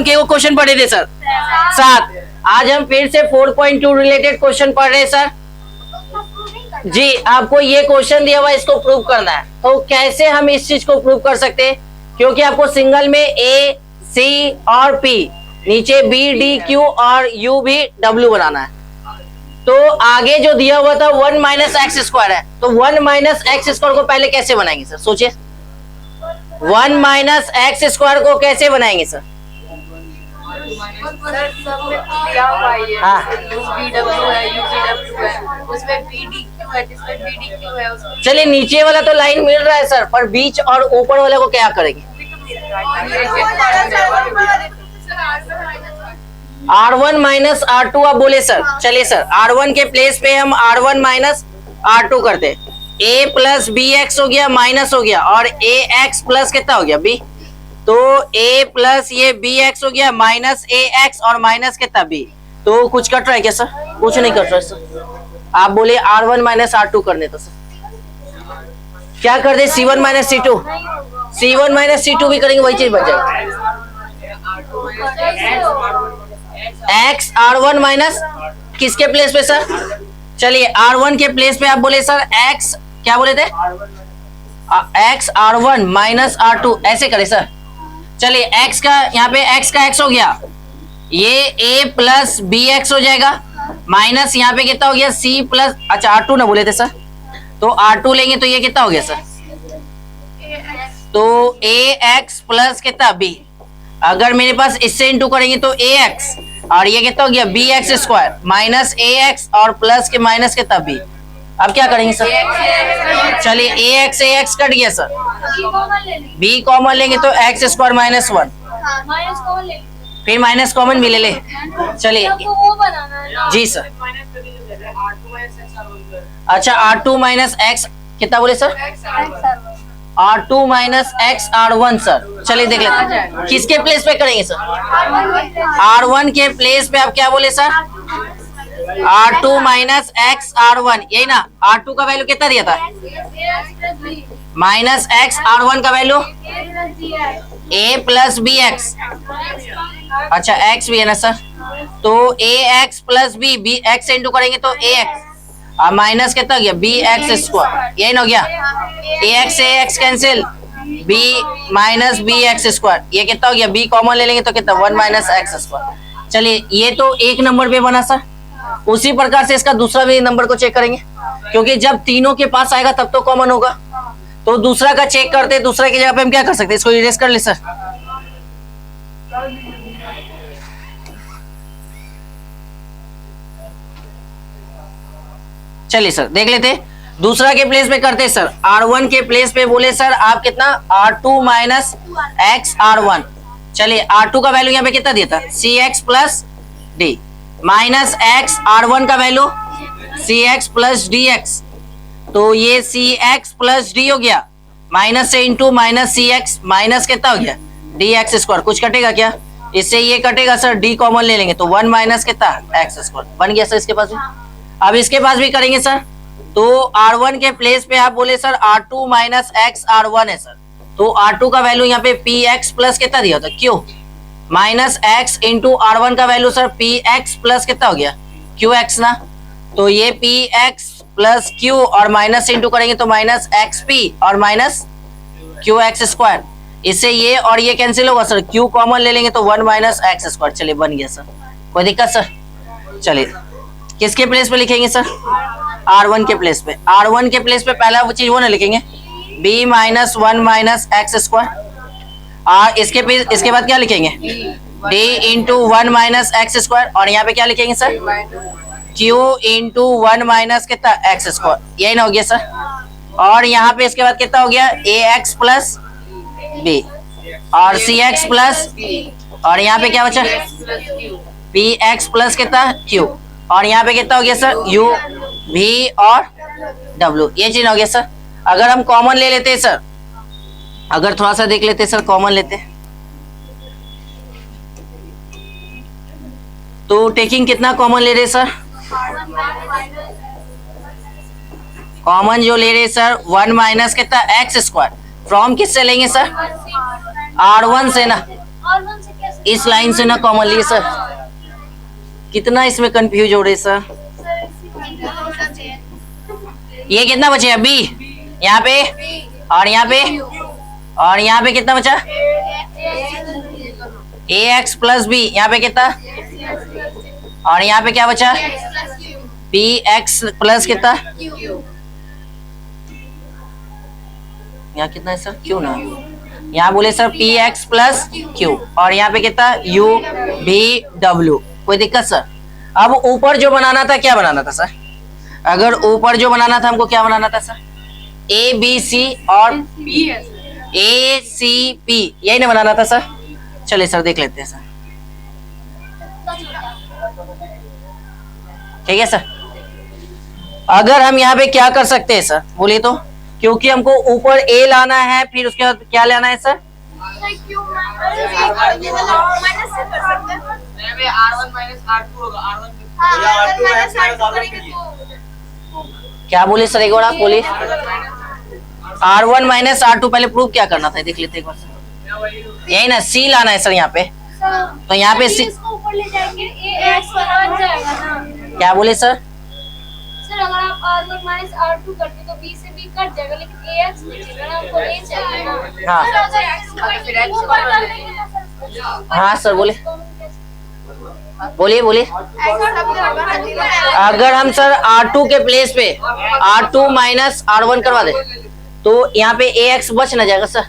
के वो क्वेश्चन पढ़े थे सर 7। आज हम फिर से 4.2 रिलेटेड क्वेश्चन पढ़ रहे हैं सर जी। आपको ये क्वेश्चन दिया हुआ, इसको प्रूव करना है। तो कैसे हम इस चीज को प्रूव कर सकते हैं, क्योंकि आपको सिंगल में ए सी और पी, नीचे बी डी क्यू और यू भी डब्ल्यू बनाना है। तो आगे जो दिया हुआ था 1 माइनस एक्स स्क्वायर है, तो 1 माइनस एक्स स्क्वायर को पहले कैसे बनाएंगे सर, सोचिए। 1 माइनस एक्स स्क्वायर को कैसे बनाएंगे सर? चलिए नीचे वाला तो लाइन मिल रहा है सर, पर बीच और ऊपर वाले को क्या करेंगे? R1 माइनस R2 आप बोले सर। चलिए सर, R1 के प्लेस पे हम R1 माइनस R2 करते हैं। A प्लस बी एक्स हो गया, माइनस हो गया, और ए एक्स प्लस कितना हो गया B। तो A प्लस ये बी एक्स हो गया, माइनस ए एक्स और माइनस कितना B। तो कुछ कट रहा है क्या सर? कुछ नहीं कट रहा है सर। आप बोले R1 माइनस R2 करने, तो सर क्या कर दे? C1 minus C2, C1 minus C2 भी करेंगे, वही चीज बच जाएगा। एक्स R1 माइनस किसके प्लेस पे सर? चलिए R1 के प्लेस पे आप बोले सर एक्स, क्या बोले थे? एक्स R1 माइनस R2, ऐसे करे सर। चलिए एक्स का यहाँ पे एक्स का एक्स हो गया, ये a प्लस बी एक्स हो जाएगा, माइनस यहाँ पे कितना हो गया c प्लस, अच्छा R2 ना बोले थे सर, तो R2 लेंगे तो ये कितना हो गया सर? तो ax प्लस कितना b। अगर मेरे पास इससे इंटू करेंगे तो ax, और ये कितना हो गया bx स्क्वायर माइनस ax और प्लस के माइनस कितना b। अब क्या करेंगे सर? चलिए ax कट गया सर, b कॉमन लेंगे तो x स्क्वायर माइनस 1, फिर माइनस कॉमन भी ले ले। चलिए जी सर। अच्छा R2 माइनस x कितना बोले sir? R2 minus x R1 sir. चलिए देख लेते हैं किसके प्लेस पे करेंगे सर? R1 के प्लेस पे आप क्या बोले sir? R2 minus x R1, यही ना। R2 का वैल्यू कितना दिया था? माइनस एक्स R1 का value a plus b x, अच्छा x भी है ना सर, तो ax plus b x into करेंगे तो ax, और माइनस कितना गया बी एक्स स्क्वायर, यही ना हो गया। ax cancel, b minus b x square, ये कितना हो गया b कॉमन ले लेंगे तो कितना 1 माइनस एक्स स्क्वायर। चलिए ये तो एक नंबर पे बना सर। उसी प्रकार से इसका दूसरा भी नंबर को चेक करेंगे, क्योंकि जब तीनों के पास आएगा तब तो कॉमन होगा। तो दूसरा का चेक करते, दूसरा की जगह पे हम क्या कर सकते हैं, इसको इरेज कर ले सर। चलिए सर देख लेते, दूसरा के प्लेस पे करते सर। R1 के प्लेस पे बोले सर आप कितना R2 माइनस एक्स R1। चलिए R2 का वैल्यू यहाँ पे कितना दिया था? cx plus D, minus x R1 का वैल्यू cx प्लस dx, तो ये cx प्लस डी हो गया, माइनस से इंटू माइनस cx, माइनस कितना हो गया dx स्क्वायर। कुछ कटेगा क्या? इससे ये कटेगा सर, d कॉमन ले लेंगे तो 1 माइनस कितना एक्स स्क्वायर बन गया सर। इसके पास भी, अब इसके पास भी करेंगे सर। तो R1 के प्लेस पे आप बोले sir R2 minus x R1 है सर, तो R2 का वैल्यू यहाँ पे px प्लस कितना दिया था q, minus x into R1 का वैल्यू सर px प्लस कितना हो गया qx ना, तो ये px प्लस q और माइनस इंटू करेंगे तो माइनस xp और माइनस qx स्क्वायर, इससे ये और ये कैंसिल होगा सर, q कॉमन ले लेंगे तो 1 माइनस एक्स स्क्वायर। चलिए बन गया सर, कोई दिक्कत सर? चलिए किसके प्लेस पे लिखेंगे सर? R1 के प्लेस पे। R1 के प्लेस पे पहला वो चीज वो ना लिखेंगे b minus 1 minus x square, और इसके बाद क्या लिखेंगे d into 1 minus x square, और यहाँ पे क्या लिखेंगे सर q इंटू 1 माइनस कितना एक्स स्क्वायर, यही ना हो गया सर। और यहाँ पे इसके बाद कितना हो गया ax प्लस b और cx प्लस, और यहाँ पे क्या बचा px प्लस कितना q, और यहाँ पे कितना हो गया सर u v और w, ये चीज हो गया सर। अगर हम कॉमन ले लेते हैं सर, अगर थोड़ा सा देख लेते हैं सर, कॉमन लेते तो टेकिंग कितना कॉमन ले रहे सर? कॉमन जो ले रहे सर 1 माइनस कितना एक्स स्क्वायर, फ्रॉम किससे लेंगे सर? R1 से ना, इस लाइन से ना कॉमन लिए सर, कितना इसमें कंफ्यूज हो रहे सर। ये कितना बचे अभी यहाँ पे, और यहाँ पे, और यहाँ पे कितना बचा, ए एक्स प्लस बी, यहाँ पे कितना, और यहाँ पे क्या बचा, बी एक्स प्लस कितना, यहाँ कितना है सर, क्यू ना, यहाँ बोले sir P x plus Q, और यहाँ पे कितना, यू बी डब्ल्यू। कोई दिक्कत सर? अब ऊपर जो बनाना था क्या बनाना था सर? अगर ऊपर जो बनाना था हमको क्या बनाना था सर? ए बी सी और ए सी पी, यही ना बनाना था सर। चलिए सर देख लेते हैं सर, ठीक है सर। अगर हम यहाँ पे क्या कर सकते हैं सर बोलिए तो, क्योंकि हमको ऊपर ए लाना है, फिर उसके बाद क्या लाना है सर? क्या बोले सर, एक बार आप बोलिए। R1 माइनस R2 पहले प्रूव क्या करना था देख लेते एक बार। यही ना सी लाना है सर यहाँ पे, तो यहाँ पे सी ऊपर ले जाएंगे AX बन जाएगा ना। क्या बोले सर? सर अगर आप R1 माइनस R2 करते तो B से B कट जाएगा, लेकिन AX बचेगा ना, हमको A चाहिए ना। हाँ हाँ सर बोले, बोलिए बोलिए। अगर हम सर R2 के प्लेस पे R2 माइनस R1 करवा दे तो यहाँ पे AX बच ना जाएगा सर?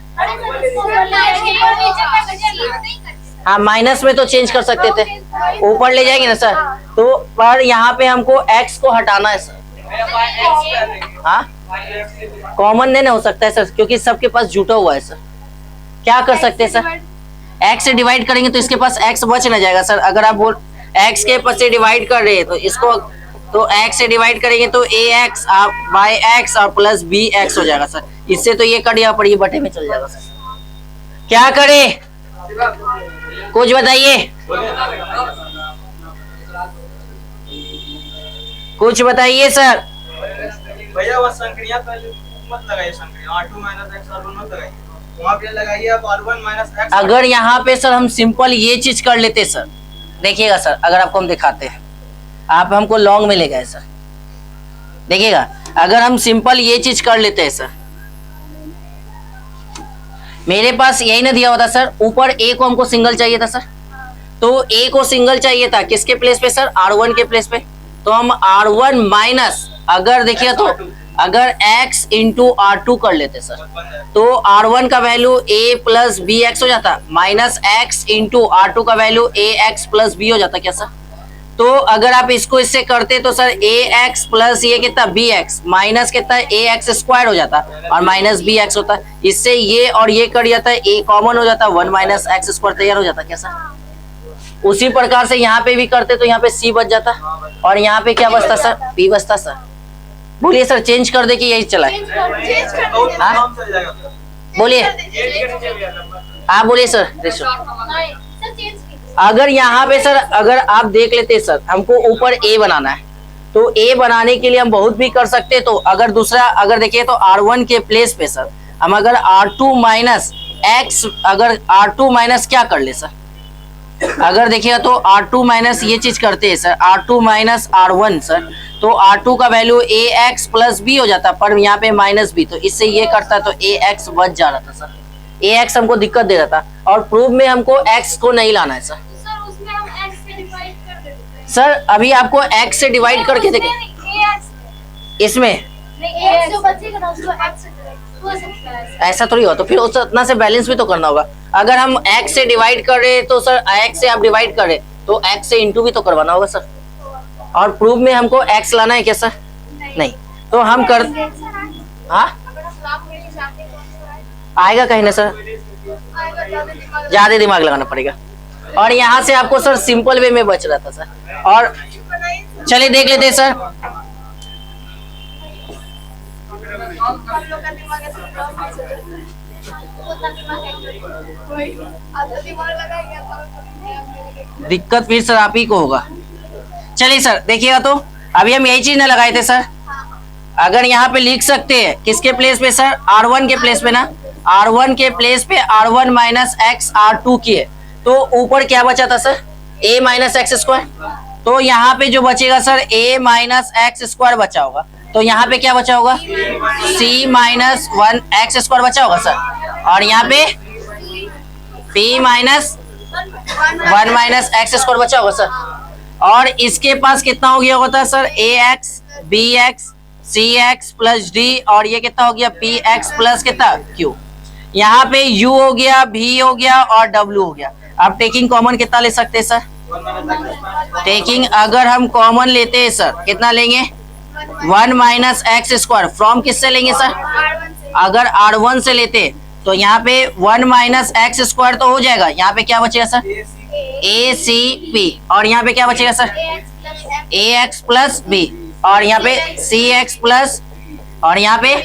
हाँ माइनस में तो चेंज कर सकते थे, ऊपर ले जाएंगे ना सर, तो पर यहाँ पे हमको X को हटाना है सर। हाँ कॉमन नहीं ना हो सकता है सर, क्योंकि सबके पास जुटा हुआ है सर। क्या कर सकते हैं सर? X से डिवाइड करेंगे तो इसके पास X बच ना जाएगा सर। अगर आप बोल X के पास से डिवाइड कर रहे हैं तो इसको, तो X से डिवाइड करेंगे तो AX बाय X और प्लस BX हो जाएगा सर। इससे तो ये कट यहाँ पर ये बटे में चल जाएगा सर। क्या करें कुछ बताइए, कुछ बताइए सर। भैया वो संक्रिया पहले मत लगाइए, संक्रिया R2 माइनस X R1 मत लगाइए, वहाँ पे लगाइए आप R1 माइनस X। अगर यहाँ पे सर हम सिंपल ये चीज कर लेते सर, देखिएगा सर, अगर आपको हम दिखाते हैं, आप हमको लॉन्ग में ले गए सर, देखिएगा अगर हम सिंपल ये चीज कर लेते हैं सर, मेरे पास यही ना दिया होता सर, ऊपर ए को हमको सिंगल चाहिए था सर, तो ए को सिंगल चाहिए था किसके प्लेस पे सर? R1 के प्लेस पे। तो हम R1 माइनस, अगर देखिए तो अगर x इंटू R2 कर लेते सर, तो R1 का value a plus b x हो जाता, माइनस x इंटू R2 का value a x plus b हो जाता क्या सर? तो अगर आप इसको इससे करते तो सर ax प्लस ये कितना bx माइनस कितना ax स्क्वायर हो जाता और माइनस bx होता। इससे ये और ये कट जाता है, a कॉमन हो जाता, 1 माइनस एक्स स्क्वायर तैयार हो जाता क्या सर? उसी प्रकार से यहाँ पे भी करते तो यहाँ पे c बच जाता, और यहाँ पे क्या बचता सर? b बचता सर। बोलिए सर चेंज कर दे कि यही चला है? हाँ बोलिए, आप बोलिए सर। अगर यहाँ पे सर अगर आप देख लेते सर, हमको ऊपर ए बनाना है, तो ए बनाने के लिए हम बहुत भी कर सकते। तो अगर दूसरा अगर देखिए तो R1 के प्लेस पे सर हम अगर R2 माइनस एक्स, अगर R2 माइनस क्या कर ले सर, अगर देखिएगा तो R2 माइनस ये चीज करते हैं sir, R2 minus R1 sir, तो R2 का वैल्यू AX प्लस बी हो जाता, पर यहाँ पे माइनस बी, तो इससे ये करता तो AX बच जा रहा था सर। AX हमको दिक्कत दे रहा था, और प्रूफ में हमको X को नहीं लाना है सर। उसमें हम X से डिवाइड कर देते हैं। सर अभी आपको X से डिवाइड करके देखें इसमें, X जो बचेगा ना उसको X से हो सकता है। ऐसा थोड़ी हो, तो फिर उस उतना से बैलेंस भी तो करना होगा। अगर हम X से डिवाइड कर रहे तो सर X से आप डिवाइड कर रहे तो X से इंटू भी तो करवाना होगा सर, और प्रूफ में हमको X लाना है क्या सर? नहीं, तो हम कर, हाँ आएगा कहीं ना सर, ज्यादा दिमाग लगाना पड़ेगा। और यहाँ से आपको सर सिंपल वे में बच रहा था सर। और चलिए देख लेते हैं सर, दिक्कत फिर सर आप ही को होगा। चलिए सर देखिएगा तो अभी हम यही चीज ना लगाए थे सर, अगर यहाँ पे लिख सकते हैं किसके प्लेस पे सर? R1 के प्लेस पे ना, R1 के प्लेस पे R1 माइनस एक्स R2 किए तो ऊपर क्या बचा था sir, a minus x square. तो यहाँ पे जो बचेगा sir a minus x square बचा होगा, तो यहाँ पे क्या बचा होगा, c माइनस 1 एक्स स्क्वायर बचा होगा सर, और यहाँ पे p minus 1 minus x square बचा होगा सर। और इसके पास कितना हो गया होता है sir, ax bx cx plus d, और ये कितना हो गया px प्लस कितना q। यहाँ पे u हो गया, v हो गया और w हो गया। अब टेकिंग कॉमन कितना ले सकते हैं सर, टेकिंग अगर हम कॉमन लेते हैं सर कितना लेंगे, 1 माइनस एक्स स्क्वायर, फ्रॉम किससे लेंगे सर, अगर r1 से लेते तो यहाँ पे 1 माइनस एक्स स्क्वायर तो हो जाएगा, यहाँ पे क्या बचेगा सर a c p, और यहाँ पे क्या बचेगा सर ax प्लस b, और यहाँ पे cx प्लस, और यहाँ पे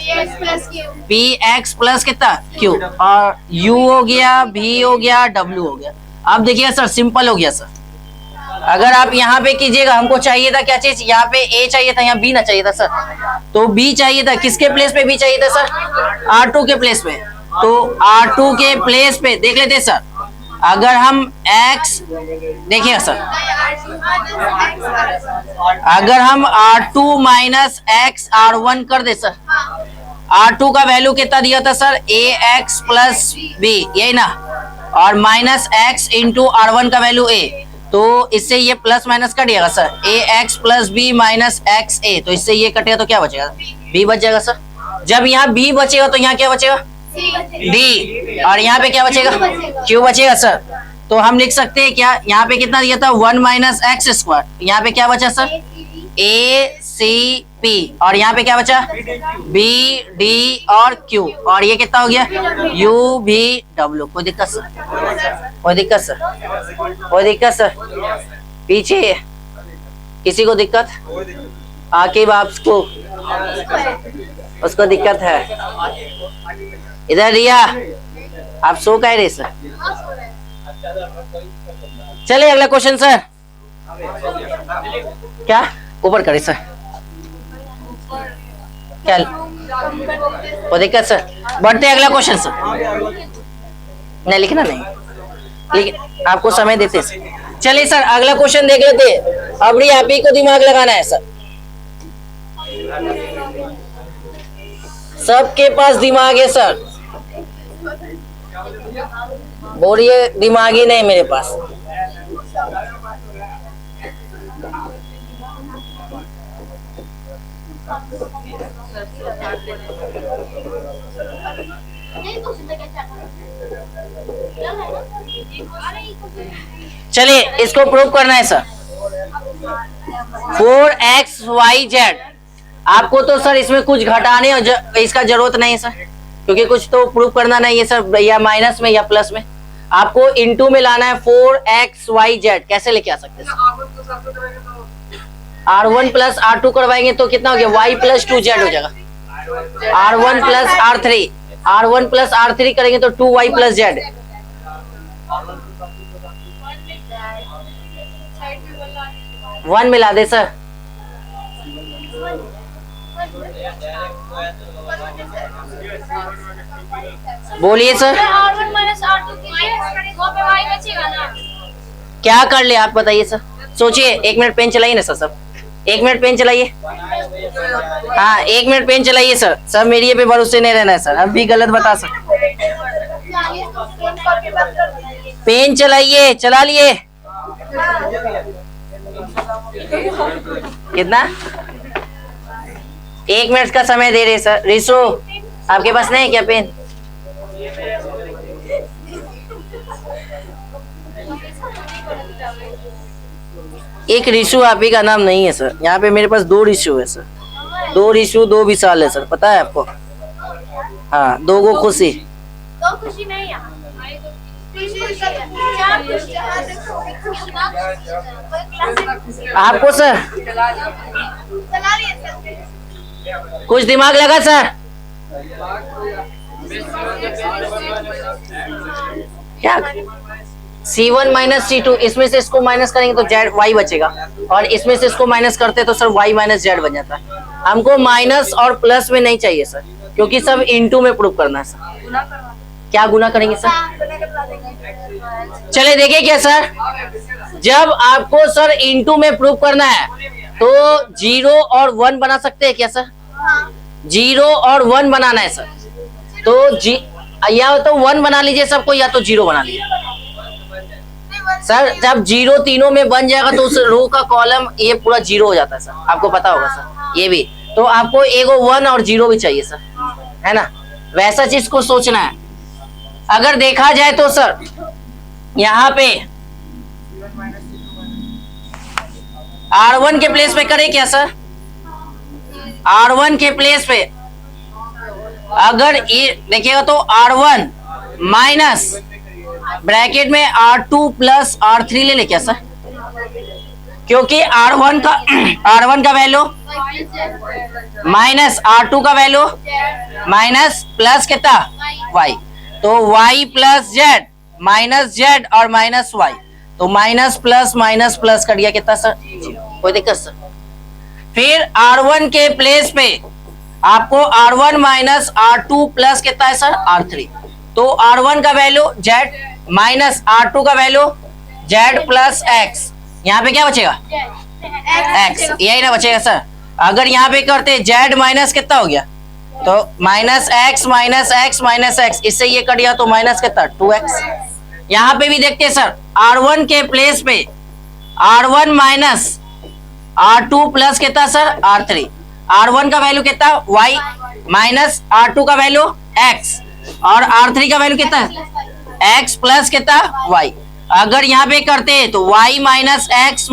px प्लस कितना q, और u हो गया, v हो गया, w हो गया। अब देखिए सर सिंपल हो गया सर। अगर आप यहाँ पे कीजिएगा, हमको चाहिए था क्या चीज, यहाँ पे a चाहिए था, यहाँ b ना चाहिए था सर, तो b चाहिए था, किसके प्लेस पे b चाहिए था सर, r2 के प्लेस पे। तो r2 के प्लेस पे देख लेते सर, अगर हम x देखिएगा सर, अगर हम r2 माइनस एक्स r1 कर दे सर, r2 का वैल्यू कितना दिया था सर, ax प्लस b, यही ना, और माइनस x इंटू r1 का वैल्यू a, तो इससे ये प्लस माइनस कट जाएगा sir, ax plus b minus x a, तो इससे ये कटेगा तो क्या बचेगा, b बच जाएगा सर। जब यहाँ b बचेगा तो यहाँ क्या बचेगा d, और यहाँ पे क्या बचेगा q बचेगा सर। तो हम लिख सकते हैं क्या, यहाँ पे कितना दिया था 1 माइनस एक्स स्क्वायर, यहाँ पे क्या बचा सर a c p, और यहाँ पे क्या बचा b d और q, और ये कितना हो गया u v w। कोई दिक्कत सर, कोई दिक्कत सर, कोई दिक्कत सर, पीछे किसी को दिक्कत, आकिब आपको उसको दिक्कत है, इधर रिया आप सो कह रहे सर। चलिए अगला क्वेश्चन सर, क्या ऊपर करे सर, क्या वो दिक्कत सर, बढ़ते अगला क्वेश्चन सर, नहीं लिखना नहीं, लेकिन आपको समय देते सर। चलिए सर अगला क्वेश्चन देख लेते, अब भी आप ही को दिमाग लगाना है सर, सबके पास दिमाग है सर, बोलिए दिमाग ही नहीं मेरे पास। चलिए इसको प्रूव करना है सर, 4xyz, आपको तो सर इसमें कुछ घटाने और इसका जरूरत नहीं है सर, क्योंकि कुछ तो प्रूव करना नहीं है सर, या माइनस में या प्लस में, आपको इनटू में लाना है 4xyz। कैसे लेके आ सकते हैं, r1 प्लस r2 करवाएंगे तो कितना हो गया y प्लस 2z हो जाएगा, r1 plus r3, r1 plus r3 करेंगे तो 2y प्लस z। वन मिला दे सर, बोलिए सर, r1 माइनस r2 कीजिए, वहाँ पे y बचेगा ना। क्या कर ले आप बताइए सर, सोचिए, 1 मिनट पेन चलाइए ना सर, सब 1 मिनट पेन चलाइए, हाँ 1 मिनट पेन चलाइए सर, सब मेरी पे भरोसे नहीं रहना है सर, हम भी गलत बता सकते। पेन चलाइए, चला लिए कितना, 1 मिनट का समय दे रहे सर। रिसो आपके पास नहीं है क्या पेन, एक रिशु आप ही का नाम नहीं है सर, यहाँ पे मेरे पास 2 रिशु है सर, 2 रिशु 2 विशाल है सर, पता है आपको, हाँ 2 गो खुशी, 2 खुशी नहीं यहाँ, आपको सर कुछ दिमाग लगा सर, क्या C1 माइनस C2, इसमें से इसको माइनस करेंगे तो Z Y बचेगा, और इसमें से इसको माइनस करते तो सर Y माइनस Z बन जाता है। हमको माइनस और प्लस में नहीं चाहिए सर, क्योंकि सब इनटू में प्रूव करना है सर। क्या गुना करेंगे सर? चले देखिए क्या सर, जब आपको सर इनटू में प्रूव करना है तो 0 और 1 बना सकते हैं क्या सर? 0 और 1 बनाना है सर, तो या तो 1 बना लीजिए सबको, या तो 0 बना लीजिए सर। जब 0 तीनों में बन जाएगा तो उस रो का कॉलम ये पूरा 0 हो जाता है सर, आपको पता होगा सर ये भी। तो आपको एगो 1 और 0 भी चाहिए सर, है ना? वैसा चीज को सोचना है। अगर देखा जाए तो सर यहाँ पे R1 के प्लेस पे करें क्या सर? R1 के प्लेस पे अगर ये देखिएगा तो R1 माइनस ब्रैकेट में R2 प्लस R3 ले ले क्या सर? क्योंकि R1 का वैल्यू माइनस R2 का वैल्यू माइनस प्लस कितना Y, तो Y plus Z minus Z और माइनस Y, तो माइनस प्लस कट गया कितना सर? कोई दिक्कत सर? फिर R1 के प्लेस पे आपको R1 माइनस R2 प्लस कितना है सर? R3, तो R1 का वैल्यू Z माइनस R2 का वैल्यू Z प्लस X, यहाँ पे क्या बचेगा? X, यही ना बचेगा सर। अगर यहाँ पे करते Z माइनस कितना हो गया, तो minus X minus X minus X, इससे ये कट गया तो माइनस कितना? 2X। यहाँ पे भी देखते हैं सर, R1 के प्लेस पे R1 माइनस R2 प्लस कितना सर? R3, R1 का वैल्यू कितना? Y माइनस R2 का वैल्यू X और R3 का वैल्यू कितना? X प्लस कितना? Y। अगर यहाँ पे करते हैं तो Y माइनस X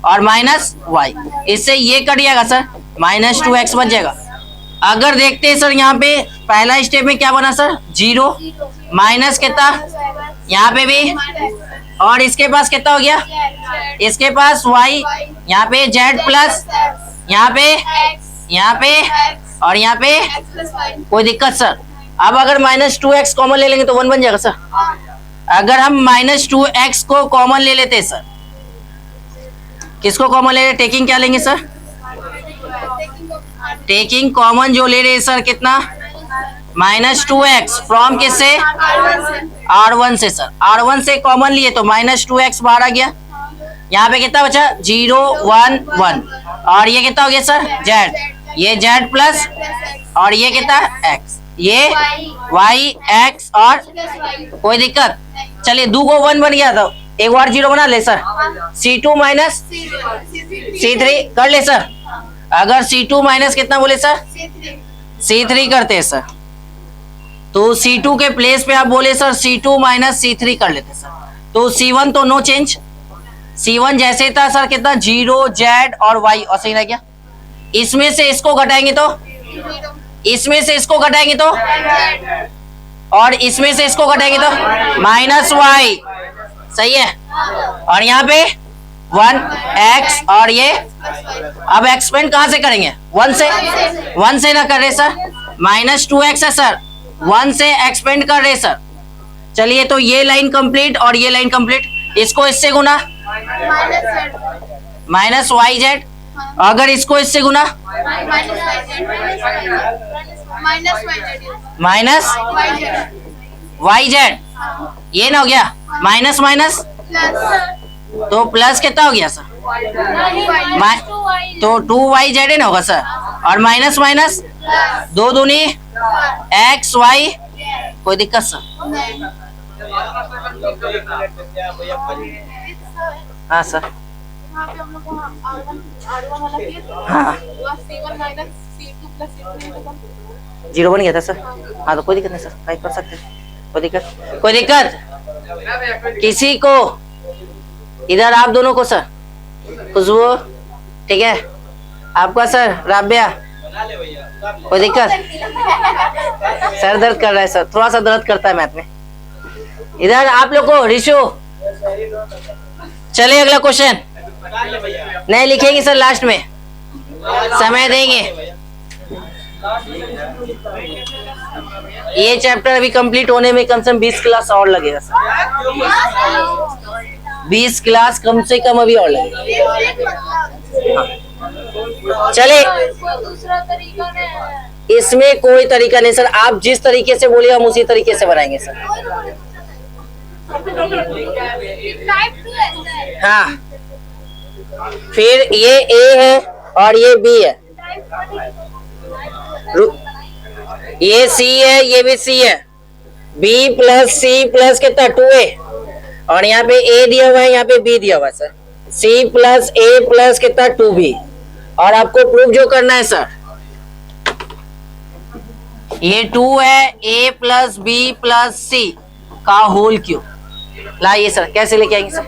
और माइनस Y, इससे ये कट जाएगा सर, माइनस 2X बच जाएगा। अगर देखते हैं सर यहाँ पे पहला स्टेप में क्या बना सर? 0 माइनस कितना? यहाँ पे भी, और इसके पास कितना हो गया? इसके पास Y, यहाँ पे Z प्लस, यहाँ पे और यहाँ पे कोई दिक्कत सर? अब अगर माइनस 2X कॉमन ले लेंगे तो 1 बन जाएगा सर। अगर हम माइनस 2X को कॉमन ले लेते हैं सर, किसको कॉमन ले रहे? टेकिंग क्या लेंगे सर? टेकिंग कॉमन जो ले रहे हैं सर कितना? माइनस 2X फ्रॉम किससे? R1 से सर। R1 से कॉमन लिए तो माइनस 2X बाहर आ गया, यहाँ पे कितना बचा? 0 1 1, और ये कितना हो गया सर? Z, ये Z प्लस और ये कितना? X, ये Y X और कोई दिक्कत? चलिए 2 को 1 बन गया, तो एक बार 0 बना ले सर। C2 माइनस C3 कर ले सर। अगर C2 माइनस कितना बोले सर? C3 करते हैं सर, तो C2 के प्लेस पे आप बोले सर C2 माइनस C3 कर लेते सर। तो C1 तो नो चेंज, C1 जैसे था सर कितना? 0 Z और Y, और सही रह गया। इसमें से इसको घटाएंगे तो, इसमें से इसको घटाएंगे तो, और इसमें से इसको घटाएंगे तो माइनस Y, सही है। और यहाँ पे 1X और ये, अब एक्सपेंड कहाँ से करेंगे? 1 से ना कर रहे सर, माइनस 2X है सर, 1 से एक्सपेंड कर रहे सर। चलिए तो ये लाइन कंप्लीट और ये लाइन कंप्लीट, इसको इससे गुना माइनस YZ, अगर इसको इससे गुना माइनस YZ, ये ना हो गया माइनस माइनस, तो प्लस कितना हो गया सर? तो 2YZ ना होगा सर, और माइनस माइनस 2 दूनी XY, कोई दिक्कत सर? हाँ सर, हाँ 0 बन गया था सर। हाँ तो कोई दिक्कत नहीं सर, टाइप कर सकते हैं, कोई दिक्कत किसी को? इधर आप दोनों को सर, खुशबू ठीक है, आपका सर राबिया, कोई दिक्कत? सर दर्द कर रहा है सर, थोड़ा सा दर्द करता है मैथ में। इधर आप लोग को रिशु, चलिए अगला क्वेश्चन नहीं लिखेंगे सर, लास्ट में समय देंगे। ये चैप्टर अभी कंप्लीट होने में कम से कम 20 क्लास और लगेगा सर, 20 क्लास कम से कम अभी और लगेगा। चले इसमें कोई तरीका नहीं सर, आप जिस तरीके से बोलिए हम उसी तरीके से बनाएंगे सर। टाइप 2 है सर। हाँ, फिर ये ए है और ये बी है, ये सी है, ये भी सी है, बी प्लस सी प्लस कितना 2a, और यहाँ पे ए दिया हुआ है, यहाँ पे बी दिया हुआ है सर, सी प्लस ए प्लस कितना 2b। और आपको प्रूफ जो करना है सर, ये 2 है, a प्लस बी प्लस सी का होल क्यूब। लाइए सर, कैसे लेके आएंगे सर?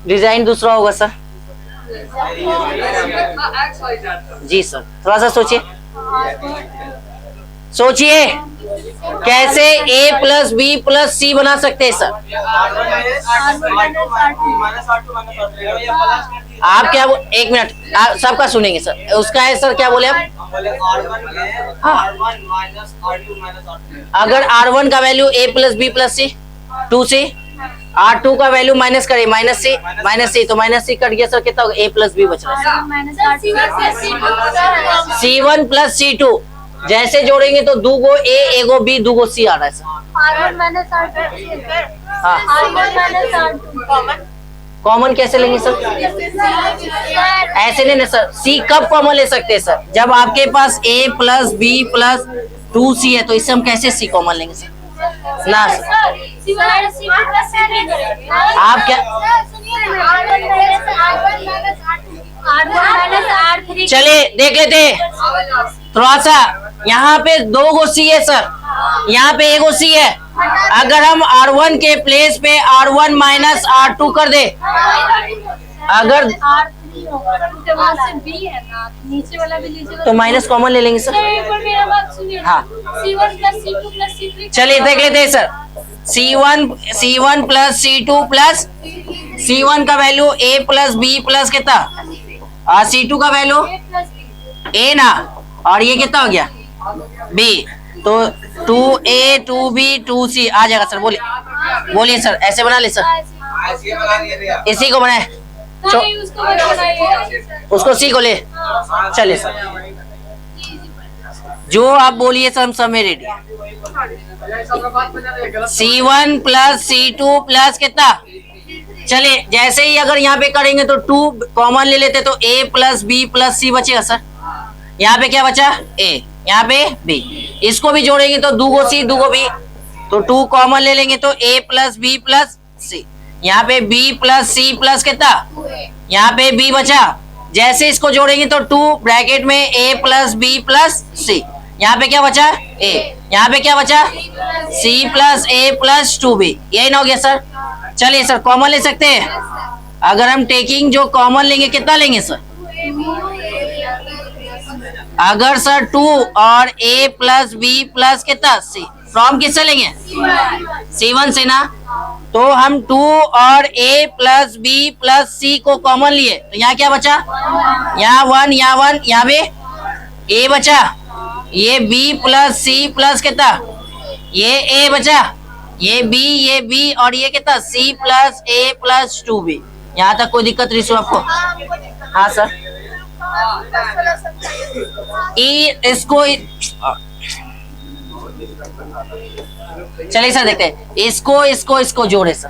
डिजाइन दूसरा होगा सर। जी सर, थोड़ा सा सोचिए, सोचिए कैसे a प्लस बी प्लस सी बना सकते हैं सर? आप क्या एक मिनट, आप सबका सुनेंगे सर, उसका है सर, क्या बोले आप? अगर R1 का value a plus b plus c 2c, R2 का वैल्यू माइनस करें माइनस सी, तो माइनस सी कट गया सर, कितना होगा? a प्लस बी बच रहा है C1 प्लस C2, जैसे जोड़ेंगे तो 2 गो a 1 go b 2 go c आ रहा है सर। हाँ, कॉमन कैसे लेंगे सर? ऐसे नहीं सर, c कब कॉमन ले सकते हैं सर? जब आपके पास a plus b plus 2c है, तो इससे हम कैसे c कॉमन लेंगे सर? ना आप क्या, चलिए देख लेते हैं थोड़ा सा। यहाँ पे 2 गो सी है सर, यहाँ पे 1 गो सी है। अगर हम R1 के प्लेस पे R1 माइनस R2 कर दे, अगर नीचे वाला भी लीजिएगा तो माइनस कॉमन ले लेंगे सर। मेरा बात सुनिए। हाँ, C1 plus C2 plus C3। चलिए देख लेते हैं sir. C1 plus C2 plus C1 का value a plus b plus कितना, और C2 का वैल्यू a ना, और ये कितना हो गया b, तो 2a 2b 2c आ जाएगा सर। बोलिए सर, ऐसे बना ले सर, इसी को बनाए, उसको सी को ले, चलिए सर जो आप बोलिए सर, हम सब में ready. C1 plus C2 plus कितना, चलिए जैसे ही अगर यहाँ पे करेंगे तो 2 कॉमन ले लेते तो a प्लस बी प्लस सी बचेगा सर। यहाँ पे क्या बचा? a, यहाँ पे b, इसको भी जोड़ेंगे तो 2 गो c 2 गो b, तो 2 कॉमन ले लेंगे तो a प्लस बी प्लस सी, यहाँ पे b प्लस सी प्लस कितना, यहाँ पे b बचा। जैसे इसको जोड़ेंगे तो 2 ब्रैकेट में a प्लस बी प्लस सी, यहाँ पे क्या बचा? a, यहाँ पे क्या बचा? c plus a plus 2b, यही ना हो गया सर। चलिए सर, कॉमन ले सकते हैं। अगर हम टेकिंग जो कॉमन लेंगे कितना लेंगे सर? अगर सर 2 और a प्लस बी प्लस कितना c, फ्रॉम किससे लेंगे? C1 से ना, तो हम 2 और a plus b plus c को कॉमन लिए, तो यहाँ क्या बचा? यहाँ 1, यहाँ 1, यहाँ पे a बचा, ये b प्लस c प्लस कितना, ये a बचा, ये b और ये कितना c plus a plus 2b। यहाँ तक कोई दिक्कत रिशु आपको? हाँ सर, इसको चलिए सर देखते हैं, इसको जोड़े सर,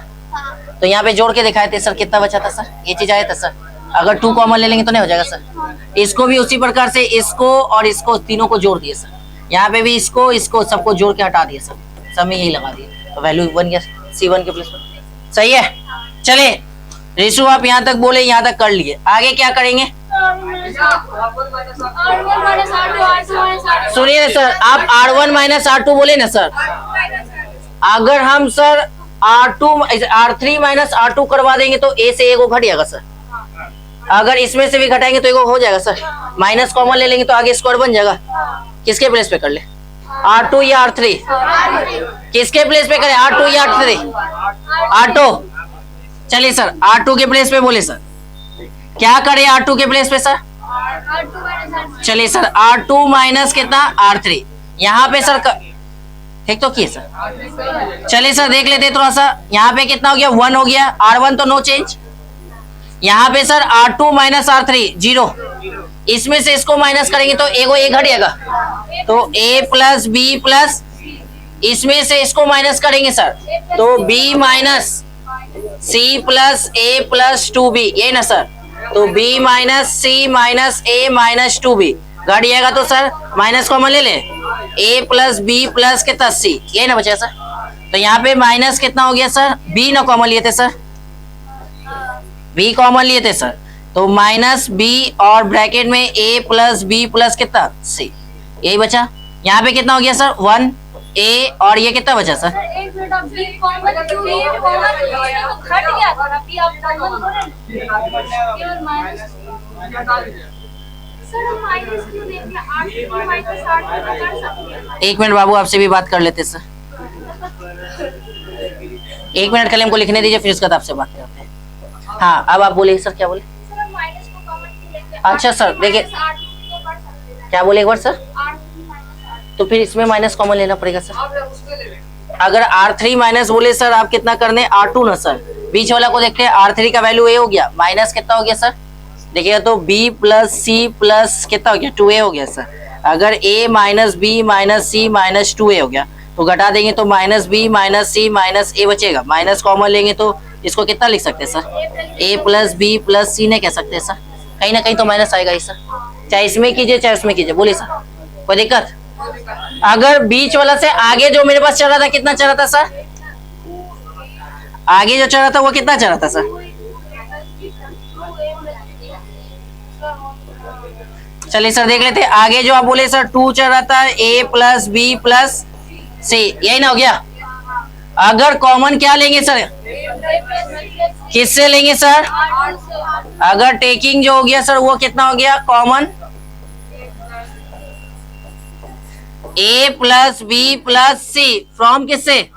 तो यहाँ पे जोड़ के दिखाए थे सर, कितना बचा था सर? ये चीज आया था सर। अगर 2 कॉमन ले लेंगे तो नहीं हो जाएगा सर। इसको भी उसी प्रकार से, इसको और इसको तीनों को जोड़ दिए सर, यहाँ पे भी इसको सबको जोड़ के हटा दिए सर, सब में यही लगा दिए, तो वैल्यू बन गया C1 के प्लेस पर। सही है, चलिए रिशु आप यहाँ तक बोले, यहाँ तक कर लिए, आगे क्या करेंगे? सुनिए सर, आप R1 माइनस R2 बोले ना सर। अगर हम सर R3 माइनस R2 करवा देंगे तो a से 1 को घट जाएगा सर। अगर इसमें से भी घटाएंगे तो 1 को हो जाएगा सर। माइनस कॉमन ले लेंगे तो आगे स्क्वायर बन जाएगा। किसके प्लेस पे कर ले? R2 या R3? किसके प्लेस पे करें, R2 या R3? R2। चलिए सर, R2 के प्लेस पे बोले सर, क्या करें R2 के प्लेस पे सर? चलिए सर, R2 माइनस कितना, R3, यहाँ पे सर ठीक तो किए सर। चलिए सर देख लेते थोड़ा सा, यहाँ पे कितना हो गया? 1 हो गया, R1 तो नो चेंज। यहाँ पे सर R2 माइनस R3 0, इसमें से इसको माइनस करेंगे तो ए को ए घट जाएगा, तो a प्लस बी प्लस, इसमें से इसको माइनस करेंगे सर तो b माइनस सी प्लस ए प्लस 2b, ये ना सर, तो b माइनस सी माइनस ए माइनस 2b घट जाएगा, तो सर माइनस कॉमन ले ले, a प्लस बी प्लस कितना c, ये ना बचा सर। तो यहाँ पे माइनस कितना हो गया सर, b ना कॉमन लिए थे सर, b कॉमन लिए थे सर, तो माइनस b और ब्रैकेट में a प्लस बी प्लस कितना c, यही बचा। यहाँ पे कितना हो गया सर 1a और ये कितना बचा सर, एक मिनट, अब बी कॉमन क्यों है? कॉमन तो घट गया था, अभी आप कॉमन करें केवल माइनस। सर हम माइनस क्यों लेंगे? 8 माइनस 8 तो कर सकते हैं। एक मिनट बाबू, आपसे भी बात कर लेते सर, एक मिनट कलम को लिखने दीजिए, फिर उसके बाद आपसे बात करते हैं। हाँ अब आप बोलिए सर, क्या बोले? सर हम माइनस को कॉमन क्यों लेंगे? अच्छा सर, देखिए 8 तो कर सकते हैं। क्या बोले एक बार सर, 8 माइनस 8 तो फिर इसमें माइनस कॉमन लेना पड़ेगा सर। अगर R3 माइनस बोले सर आप कितना करने, R2 ना सर, बीच वाला को देखते हैं, R3 का वैल्यू a हो गया, माइनस कितना हो गया सर, देखिएगा तो b प्लस सी प्लस कितना हो गया 2a हो गया सर। अगर a minus b minus c minus 2a हो गया, तो घटा देंगे तो minus b minus c minus a बचेगा, माइनस कॉमन लेंगे तो इसको कितना लिख सकते हैं sir, a plus b plus c ने कह सकते हैं सर, कहीं ना कहीं तो माइनस आएगा ही सर, चाहे इसमें कीजिए चाहे उसमें कीजिए, बोलिए सर कोई दिक्कत। अगर बीच वाला से आगे जो मेरे पास चल रहा था कितना चल रहा था सर, आगे जो चल रहा था वो कितना चल रहा था सर, चलिए सर देख लेते हैं, आगे जो आप बोले सर 2 चल रहा था, a प्लस बी प्लस सी, यही ना हो गया। अगर कॉमन क्या लेंगे सर, किससे लेंगे सर, अगर टेकिंग जो हो गया सर वो कितना हो गया common, a plus b plus c from किससे,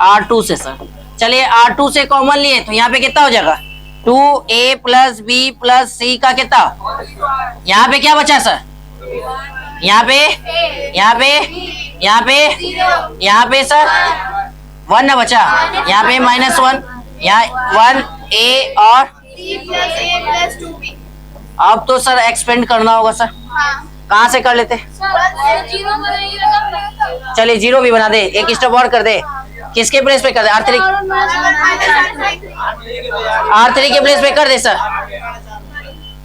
R2 से सर। चलिए R2 से कॉमन लिए तो यहाँ पे कितना हो जाएगा 2a प्लस बी प्लस सी का कितना, यहाँ पे क्या बचा सर, यहाँ पे यहाँ पे यहाँ पे यहाँ पे सर 1 ना बचा, यहाँ पे -1, यहाँ 1a और अब तो सर एक्सपेंड करना होगा सर, कहाँ से कर लेते, चलिए 0 भी बना दे, एक स्टेप और कर दे, किसके प्लेस पे कर दे, R3 के प्लेस पे कर दे सर।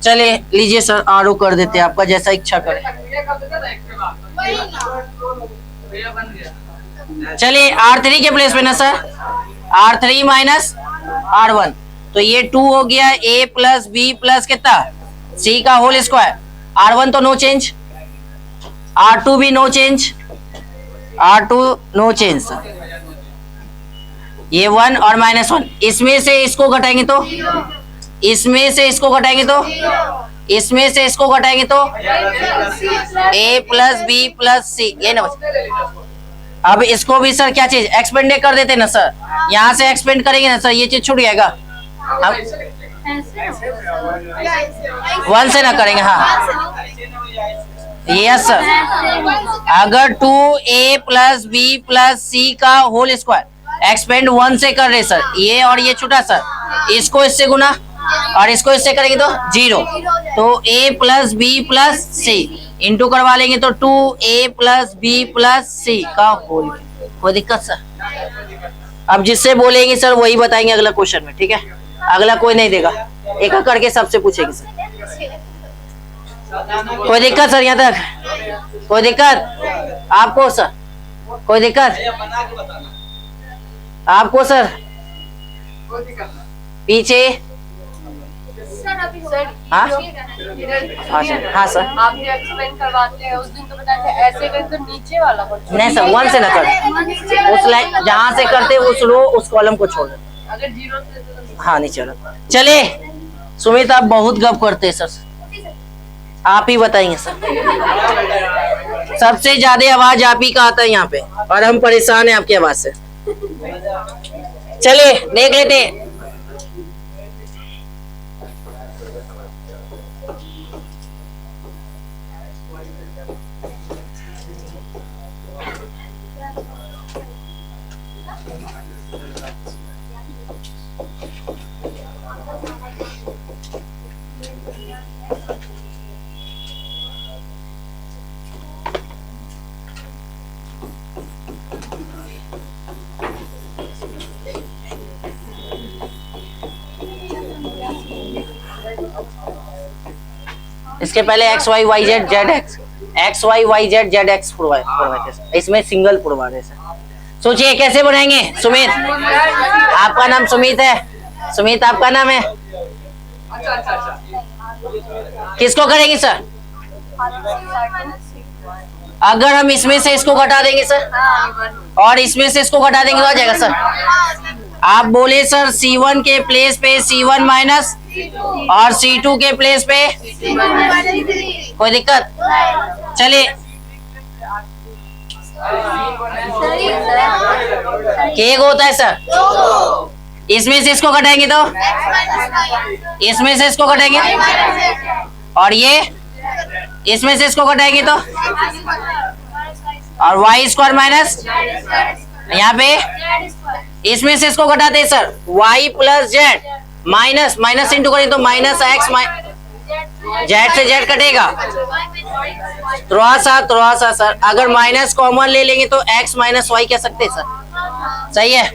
चलिए लीजिए सर R0 कर देते हैं, आपका जैसा इच्छा करे। चलिए R3 के प्लेस पे ना सर, R3 माइनस R1, तो ये 2 हो गया a प्लस बी प्लस कितना c का होल स्क्वायर, R1 तो नो चेंज, R2 भी no change, R2 no change sir, ये 1 और -1, इसमें से इसको घटाएंगे तो, इसमें से इसको घटाएंगे तो, इसमें से इसको घटाएंगे तो a प्लस बी प्लस सी, ये ना बचा। अब इसको भी सर क्या चीज एक्सपेंड कर देते ना सर, यहाँ से एक्सपेंड करेंगे ना सर, ये चीज छूट जाएगा, अब 1 से ना करेंगे, हाँ यस सर। अगर 2a प्लस बी प्लस सी का होल स्क्वायर एक्सपेंड 1 से कर रहे सर, ये और ये छूटा सर, इसको इससे गुना और इसको इससे करेंगे तो 0, तो a plus b plus c into करवा लेंगे तो 2a प्लस बी प्लस सी का होल, कोई दिक्कत सर। अब जिससे बोलेंगे सर वही बताएंगे अगला क्वेश्चन में, ठीक है, अगला कोई नहीं देगा, एक एक करके सबसे पूछेंगे सर, कोई दिक्कत सर, यहाँ तक कोई दिक्कत आपको सर, कोई दिक्कत आपको सर, पीछे हाँ हाँ सर, आपने एक्सप्लेन करवाते हैं उस दिन तो बताते हैं ऐसे करें तो नीचे वाला नहीं सर 1 से ना कर, उस लाइन जहाँ से करते उस रो उस कॉलम को छोड़ देते, अगर 0 से हाँ नहीं चलो। चले सुमित आप बहुत गप करते हैं सर, आप ही बताएंगे सर, सबसे ज्यादा आवाज आप ही का आता है यहाँ पे और हम परेशान हैं आपकी आवाज से। चलिए देख लेते हैं, इसके पहले x y y z z x y y z z x provide थे, इसमें सिंगल प्रोवाइड है सर। सोचिए कैसे बनाएंगे। सुमित, आपका नाम सुमित है, सुमित आपका नाम है, किसको करेंगे सर? अगर हम इसमें से इसको घटा देंगे सर और इसमें से इसको घटा देंगे तो आ जाएगा सर। आप बोले सर C1 के प्लेस पे C1 माइनस और C2 के प्लेस पे कोई दिक्कत? चलिए केक होता है सर, इसमें से इसको घटाएंगे तो इसमें से इसको घटाएंगे और ये इसमें से इसको घटाएंगे तो और वाई स्क्वायर माइनस यहाँ पे इसमें से इसको घटाते हैं sir Y plus Z minus minus into करें तो माइनस एक्स जेड से जेड कटेगा थोड़ा सा सर। अगर माइनस कॉमन ले लेंगे तो एक्स माइनस वाई कह सकते हैं सर, सही है।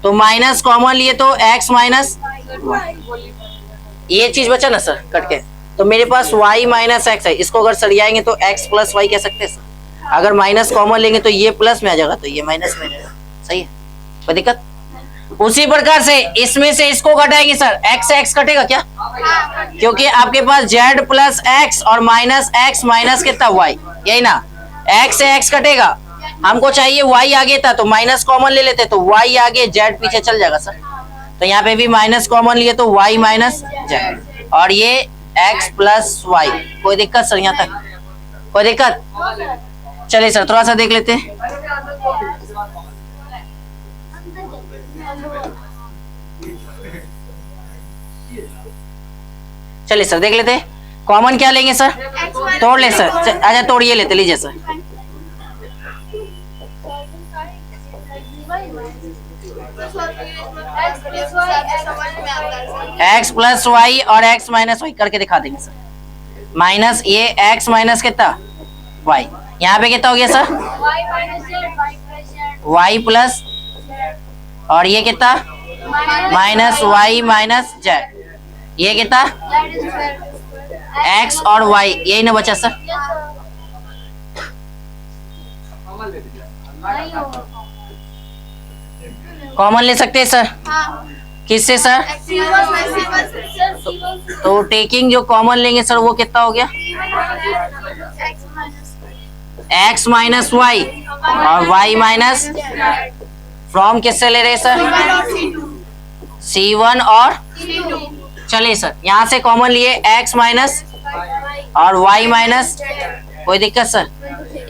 तो माइनस कॉमन लिए तो एक्स माइनस ये चीज बचा ना सर कट के, तो मेरे पास y माइनस एक्स है, इसको अगर सरियाएंगे तो x प्लस वाई कह सकते हैं सर। अगर माइनस कॉमन लेंगे तो ये प्लस में आ जाएगा तो ये माइनस में आ जाएगा, सही है, कोई दिक्कत? उसी प्रकार से इसमें से इसको घटाएंगे सर, x से x कटेगा क्या? क्योंकि आपके पास z प्लस एक्स और माइनस एक्स माइनस कितना y, यही ना, x से x कटेगा। हमको चाहिए y आगे था तो माइनस कॉमन ले लेते तो y आगे z पीछे चल जाएगा सर। तो यहाँ पे भी माइनस कॉमन लिए तो y माइनस z और ये x प्लस वाई, कोई दिक्कत सर? यहाँ तक कोई दिक्कत? चलिए सर थोड़ा सा देख लेते हैं। चलिए सर देख लेते हैं कॉमन क्या लेंगे सर, तोड़ ले सर, अच्छा तोड़िए लेते, लीजिए सर। x प्लस वाई और x माइनस वाई करके दिखा देंगे सर। माइनस ये x माइनस कितना y, यहाँ पे कितना हो गया सर y प्लस और ये कितना माइनस y माइनस z, ये कितना x और y, यही ना बचा सर। कॉमन ले सकते हैं सर, किससे सर? तो टेकिंग जो कॉमन लेंगे सर वो कितना हो गया x माइनस वाई और y माइनस फ्रॉम किससे ले रहे सर? C1 और चलिए सर यहाँ से कॉमन लिए x माइनस और y माइनस, कोई दिक्कत सर?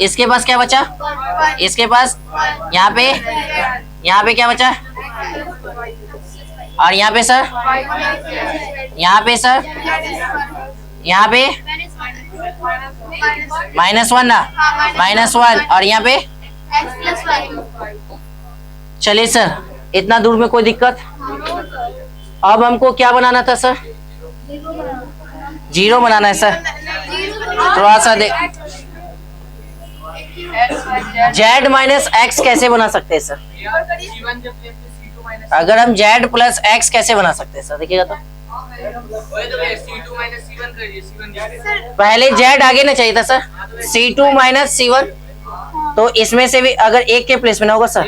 इसके पास क्या बचा? इसके पास यहाँ पे क्या बचा और यहाँ पे सर, यहाँ पे सर, यहाँ पे -1 ना, -1 और यहाँ पे चलिए सर इतना दूर में कोई दिक्कत? अब हमको क्या बनाना था सर? 0 बनाना है सर। थोड़ा सा देख, z माइनस एक्स कैसे बना सकते हैं सर? अगर हम z प्लस एक्स कैसे बना सकते हैं सर, देखिएगा तो पहले z आगे ना चाहिए था सर, C2 माइनस C1, तो इसमें से भी अगर एक के प्लेस में ना होगा सर,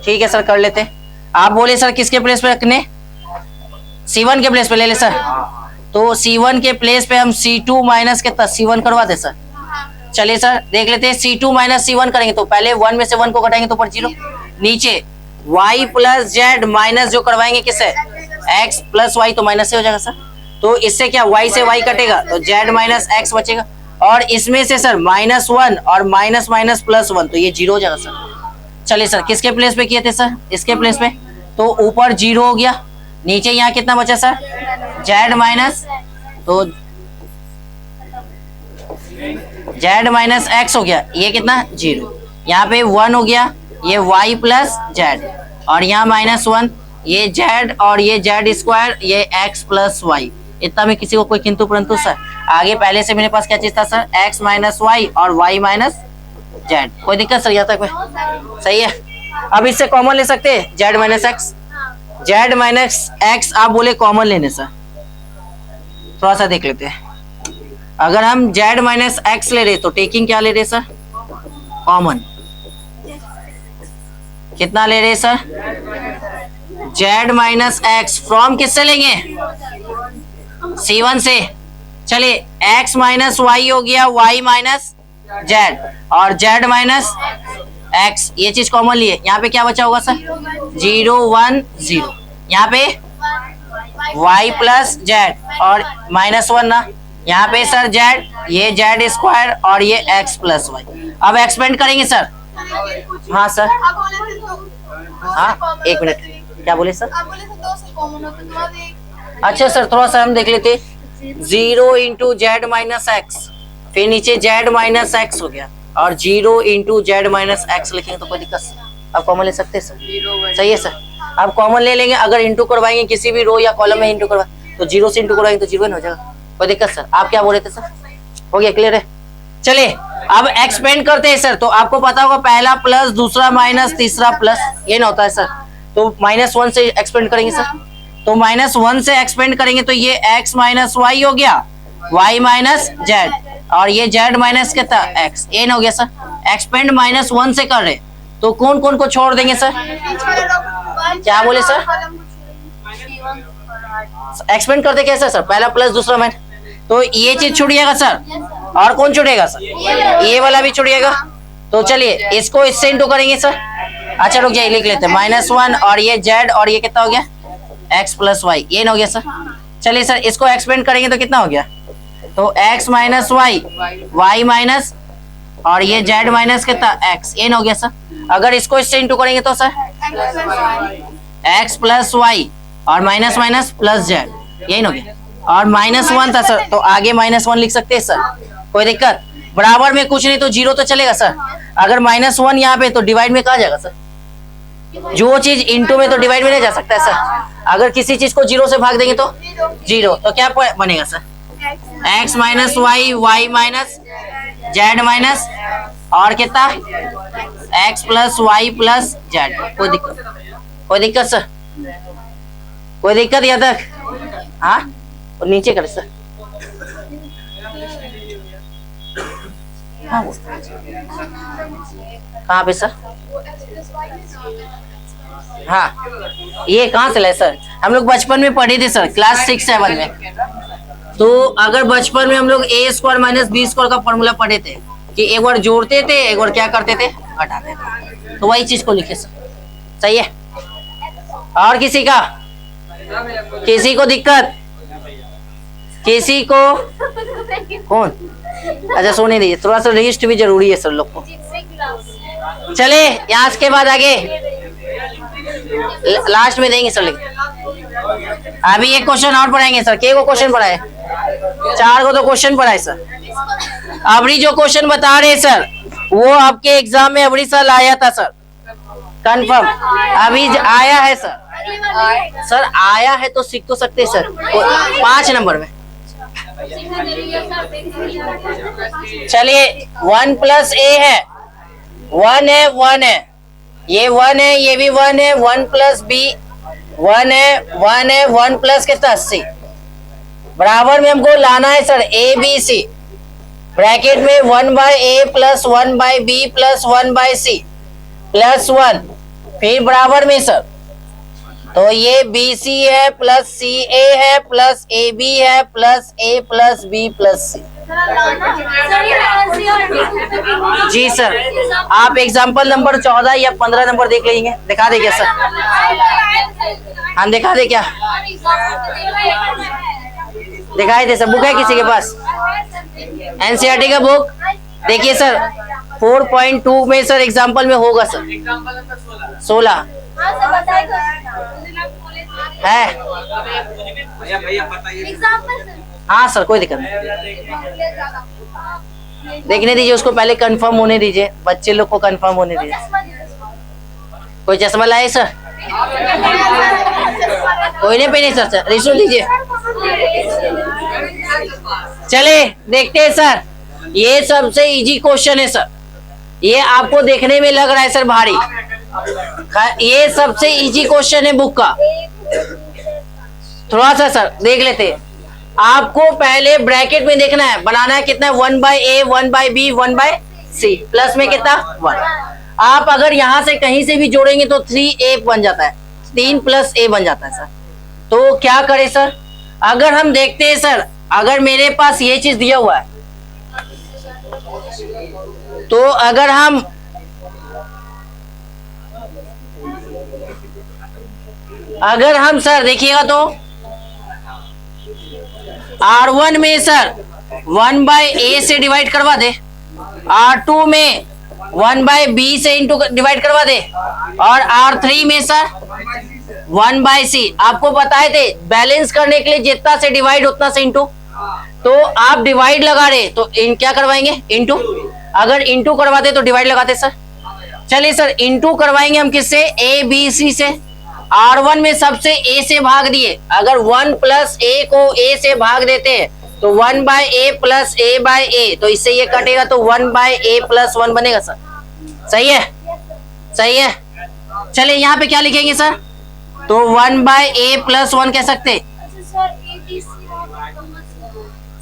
ठीक है सर कर लेते हैं। आप बोले सर किसके प्लेस पे रखने? C1 के प्लेस पे ले ले सर, तो C1 के प्लेस पे हम C2 माइनस कितना C1 करवा दे सर। चलिए सर देख लेते हैं, C2 माइनस C1 करेंगे तो पहले 1 में से 1 को घटाएंगे तो ऊपर 0, नीचे y प्लस जेड माइनस जो करवाएंगे किससे? x प्लस वाई, तो माइनस से हो जाएगा सर। तो इससे क्या y से y कटेगा तो z माइनस एक्स बचेगा और इसमें से सर -1 और माइनस माइनस +1 तो ये 0 हो जाएगा सर। चलिए सर किसके प्लेस पे किए थे सर? इसके प्लेस पे, तो ऊपर 0 हो गया, नीचे यहाँ कितना बचा सर? z माइनस, तो z माइनस एक्स हो गया, ये कितना 0, यहाँ पे 1 हो गया, ये y प्लस जेड और यहाँ -1, ये z और ये z स्क्वायर, ये x प्लस वाई। इतना में किसी को कोई किंतु परंतु सर? आगे पहले से मेरे पास क्या चीज था सर? x माइनस वाई और y माइनस जेड, कोई दिक्कत सर यहाँ तक में? सही है। अब इससे कॉमन ले सकते हैं z minus x, z minus x आप बोले कॉमन लेने सर, थोड़ा सा देख लेते हैं। अगर हम z माइनस एक्स ले रहे तो टेकिंग क्या ले रहे सर? कॉमन। कितना ले रहे sir? z minus x from किससे लेंगे? C1 से। चलिए x माइनस वाई हो गया y माइनस z और z माइनस x, ये चीज कॉमन लिए। यहाँ पे क्या बचा होगा सर? 0 1 0। यहाँ पे y प्लस z और -1 ना। यहाँ पे सर z, ये z स्क्वायर और ये x प्लस वाई। अब एक्सपेंड करेंगे सर। हाँ सर, हाँ एक मिनट, क्या बोले सर? अच्छा सर, थोड़ा सा हम देख लेते। 0 इंटू जेड माइनस एक्स, फिर नीचे z माइनस एक्स हो गया और 0 इंटू जेड माइनस एक्स लिखेंगे तो कोई दिक्कत? आप कॉमन ले सकते हैं सर। सही है सर, आप कॉमन ले लेंगे। अगर इंटू करवाएंगे किसी भी रो या कॉलम में इंटू करवाएंगे तो 0 से इंटू करवाएंगे तो 0 हो जाएगा, कोई दिक्कत सर? आप क्या बोल रहे थे सर? हो गया, क्लियर है? चलिए अब एक्सपेंड करते हैं सर। तो आपको पता होगा पहला प्लस, दूसरा माइनस, तीसरा प्लस, ये ना होता है सर। तो -1 से एक्सपेंड करेंगे सर। तो -1 से एक्सपेंड करेंगे तो ये x माइनस वाई हो गया, y माइनस z और ये z माइनस कितना x, ये ना हो गया सर। एक्सपेंड -1 से कर रहे तो कौन कौन को छोड़ देंगे सर? क्या बोले सर? एक्सपेंड करते कैसे सर? पहला प्लस दूसरा माइनस, तो ये चीज छूटिएगा सर। और कौन छूटेगा सर? ये वाला भी छूटिएगा। तो चलिए इसको इससे इंटू करेंगे सर। अच्छा रुक जाइए, लिख लेते हैं। -1 और ये z और ये कितना हो गया? x प्लस वाई, ये ना हो गया सर। चलिए सर इसको एक्सपेंड करेंगे तो कितना हो गया? तो x minus y, y minus और ये z माइनस कितना x, ये ना हो गया सर। अगर इसको इससे इंटू करेंगे तो सर x प्लस वाई और माइनस माइनस प्लस z, यही ना हो गया। और -1 था सर तो आगे -1 लिख सकते हैं सर, कोई दिक्कत? बराबर में कुछ नहीं तो 0 तो चलेगा सर। अगर -1 यहाँ पे तो डिवाइड में कहाँ जाएगा सर? जो चीज इंटू में तो डिवाइड में नहीं जा सकता है सर। अगर किसी चीज को 0 से भाग देंगे तो 0, तो क्या बनेगा sir? x minus y, y minus z minus और कितना x plus y plus z। कोई दिक्कत? कोई दिक्कत सर? कोई दिक्कत यहाँ तक? हाँ, और नीचे कर सर। हाँ कहाँ पे सर? हाँ ये कहाँ से लाए सर? हम लोग बचपन में पढ़े थे सर, क्लास 6-7 में। तो अगर बचपन में हम लोग a square minus b square का फॉर्मूला पढ़े थे कि एक बार जोड़ते थे, एक बार क्या करते थे? घटाते थे। तो वही चीज को लिखे सर। सही है? और किसी का? किसी को दिक्कत? किसी को? कौन? अच्छा सोने दीजिए, थोड़ा सा रजिस्ट भी जरूरी है सर लोग को। चले यहाँ के बाद आगे लास्ट में देंगे सर। लेकिन अभी एक क्वेश्चन और पढ़ाएंगे सर। के को क्वेश्चन पढ़ाए? 4 को तो क्वेश्चन पढ़ाए सर। अबरी जो क्वेश्चन बता रहे सर वो आपके एग्जाम में अबरी साल आया था सर, कंफर्म अभी आया है सर। सर आया है तो सीख तो सकते हैं सर 5 नंबर में। चलिए 1 प्लस a है, 1 है, 1 है, ये 1 है, ये भी 1 है, 1 प्लस b 1 है, 1 है, 1 प्लस कितना c। बराबर में हमको लाना है sir a b c, bracket में 1 by a plus 1 by b plus 1 by c plus 1, फिर बराबर में सर तो ये BC है प्लस CA है प्लस AB है plus A plus B plus C। जी सर, आप एग्जाम्पल नंबर 14 या 15 नंबर देख लेंगे, दिखा दे क्या सर? हम दिखा दे क्या? दिखाई दे सर। बुक है किसी के पास? NCERT का बुक देखिए सर 4.2 में सर एग्जाम्पल में होगा सर 16 है। हाँ सर कोई दिक्कत नहीं, देखने दीजिए उसको, पहले कंफर्म होने दीजिए, बच्चे लोग को कंफर्म होने दीजिए। कोई चश्मा लाए सर? कोई नहीं पहने सर। सर रिश्वत दीजिए। चले देखते हैं सर, ये सबसे इजी क्वेश्चन है सर। ये आपको देखने में लग रहा है सर भारी, ये सबसे इजी क्वेश्चन है बुक का। थोड़ा सा सर देख लेते हैं। आपको पहले ब्रैकेट में देखना है, बनाना है कितना है, 1/a 1/b 1/c, प्लस में कितना 1। आप अगर यहां से कहीं से भी जोड़ेंगे तो 3a बन जाता है, 3 + a बन जाता है सर। तो क्या करें सर, अगर हम देखते हैं सर, अगर मेरे पास ये चीज दिया हुआ है तो अगर हम सर देखिएगा तो R1 में सर 1/a से डिवाइड करवा दे, R2 में 1/b से इंटू डिवाइड करवा दे, और R3 में सर 1/c। आपको बताए थे बैलेंस करने के लिए जितना से डिवाइड उतना से इंटू, तो आप डिवाइड लगा रहे तो क्या करवाएंगे, इंटू। अगर इंटू करवाते तो डिवाइड लगाते सर। चलिए सर, इंटू करवाएंगे हम किससे, a b c से। R1 में सबसे a से भाग दिए, अगर 1 + a को a से भाग देते हैं तो 1/a + a/a, तो इससे ये कटेगा तो 1/a + 1 बनेगा सर। सही है, सही है। चलिए यहाँ पे क्या लिखेंगे सर, तो 1/a + 1 कह सकते। अच्छा सर, ABC